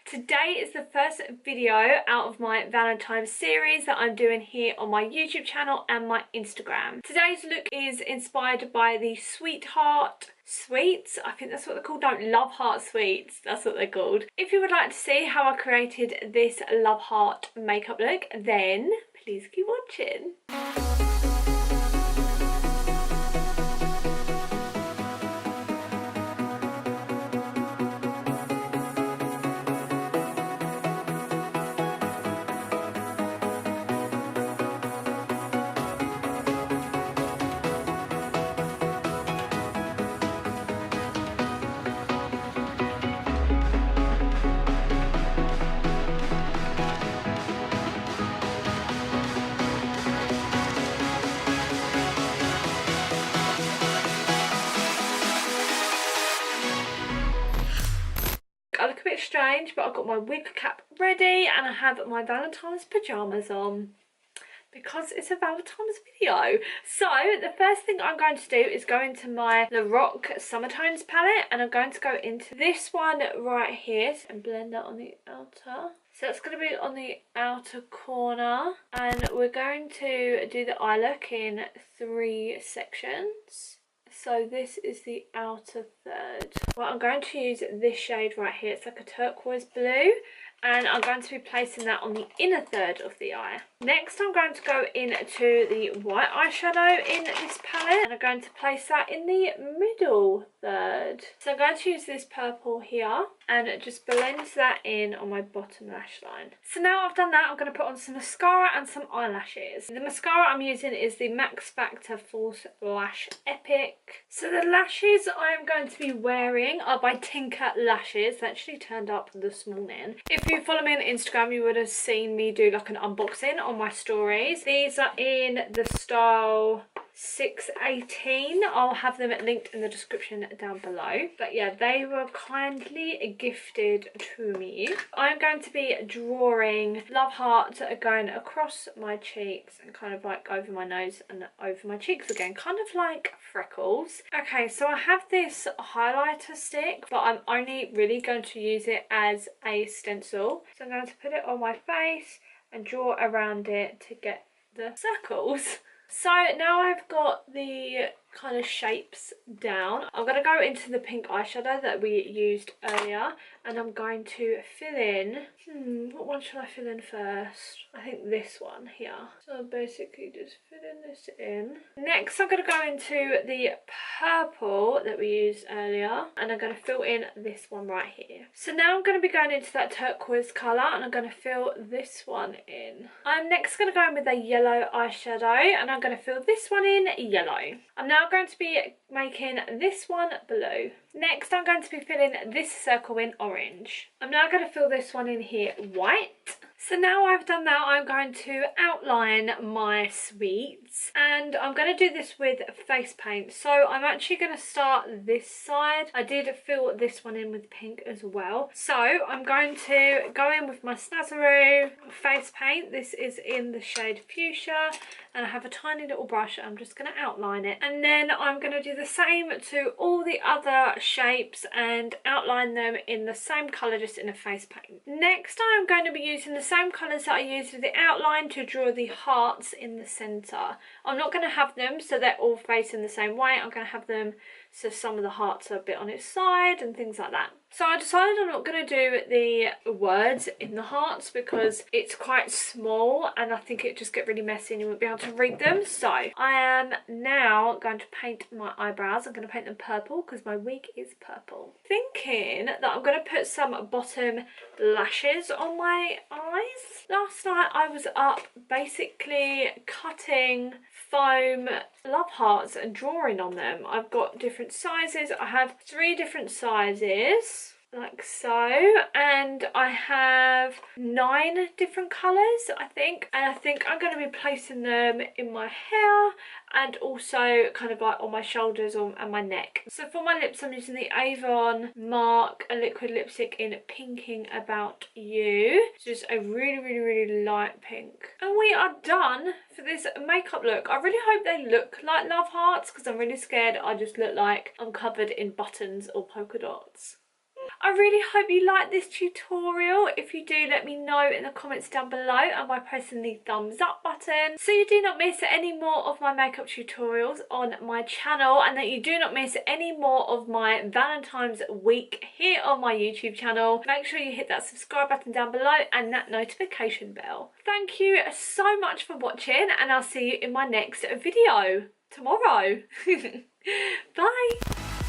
Today is the first video out of my Valentine's series that I'm doing here on my YouTube channel and my Instagram. Today's look is inspired by the Sweetheart Sweets. I think that's what they're called. No, Love Heart Sweets. That's what they're called. If you would like to see how I created this Love Heart makeup look, then please keep watching. I look a bit strange, but I've got my wig cap ready and I have my Valentine's pyjamas on because it's a Valentine's video. So the first thing I'm going to do is go into my Lorac Summertones palette, and I'm going to go into this one right here and blend that on the outer. So it's going to be on the outer corner, and we're going to do the eye look in 3 sections. So this is the outer third. Well, I'm going to use this shade right here. It's like a turquoise blue, and I'm going to be placing that on the inner third of the eye. Next, I'm going to go into the white eyeshadow in this palette, and I'm going to place that in the middle third. So I'm going to use this purple here and just blend that in on my bottom lash line. So now I've done that, I'm going to put on some mascara and some eyelashes. The mascara I'm using is the Max Factor False Lash Epic. So the lashes I'm going to be wearing are by Tinker Lashes. They actually turned up this morning. If you follow me on Instagram, you would have seen me do like an unboxing on my stories. These are in the style 618. I'll have them linked in the description down below. But yeah, they were kindly gifted to me. I'm going to be drawing love hearts going across my cheeks and kind of like over my nose and over my cheeks again, kind of like freckles. Okay, so I have this highlighter stick, but I'm only really going to use it as a stencil. So I'm going to put it on my face and draw around it to get the circles. So now I've got the kind of shapes down, I'm going to go into the pink eyeshadow that we used earlier, and I'm going to fill in, what one should I fill in first? I think this one here. So basically just filling this in. Next I'm going to go into the purple that we used earlier, and I'm going to fill in this one right here. So now I'm going to be going into that turquoise colour, and I'm going to fill this one in. I'm next going to go in with a yellow eyeshadow, and I'm going to fill this one in yellow. I'm now going to be making this one blue. Next I'm going to be filling this circle in orange. I'm now going to fill this one in here white. So now I've done that, I'm going to outline my sweets, and I'm going to do this with face paint. So I'm actually going to start this side. I did fill this one in with pink as well. So I'm going to go in with my Snazaroo face paint. This is in the shade Fuchsia, and I have a tiny little brush. I'm just going to outline it, and then I'm going to do the same to all the other shapes and outline them in the same colour, just in a face paint. Next I'm going to be using the same colours that I used with the outline to draw the hearts in the centre. I'm not going to have them so they're all facing the same way. I'm going to have them so some of the hearts are a bit on its side and things like that. So I decided I'm not going to do the words in the hearts because it's quite small and I think it'd just get really messy and you won't be able to read them. So I am now going to paint my eyebrows. I'm going to paint them purple because my wig is purple. Thinking that I'm going to put some bottom lashes on my eyes. Last night I was up basically cutting foam love hearts and drawing on them. I've got different sizes. I have 3 different sizes like so, and I have 9 different colours I think, and I think I'm going to be placing them in my hair and also kind of like on my shoulders and my neck. So for my lips I'm using the Avon Mark a liquid lipstick in Pinking About You. It's just a really light pink, and we are done for this makeup look. I really hope they look like love hearts because I'm really scared I just look like I'm covered in buttons or polka dots. I really hope you like this tutorial. If you do, let me know in the comments down below and by pressing the thumbs up button, so you do not miss any more of my makeup tutorials on my channel, and that you do not miss any more of my Valentine's week here on my YouTube channel. Make sure you hit that subscribe button down below and that notification bell. Thank you so much for watching, and I'll see you in my next video tomorrow. Bye.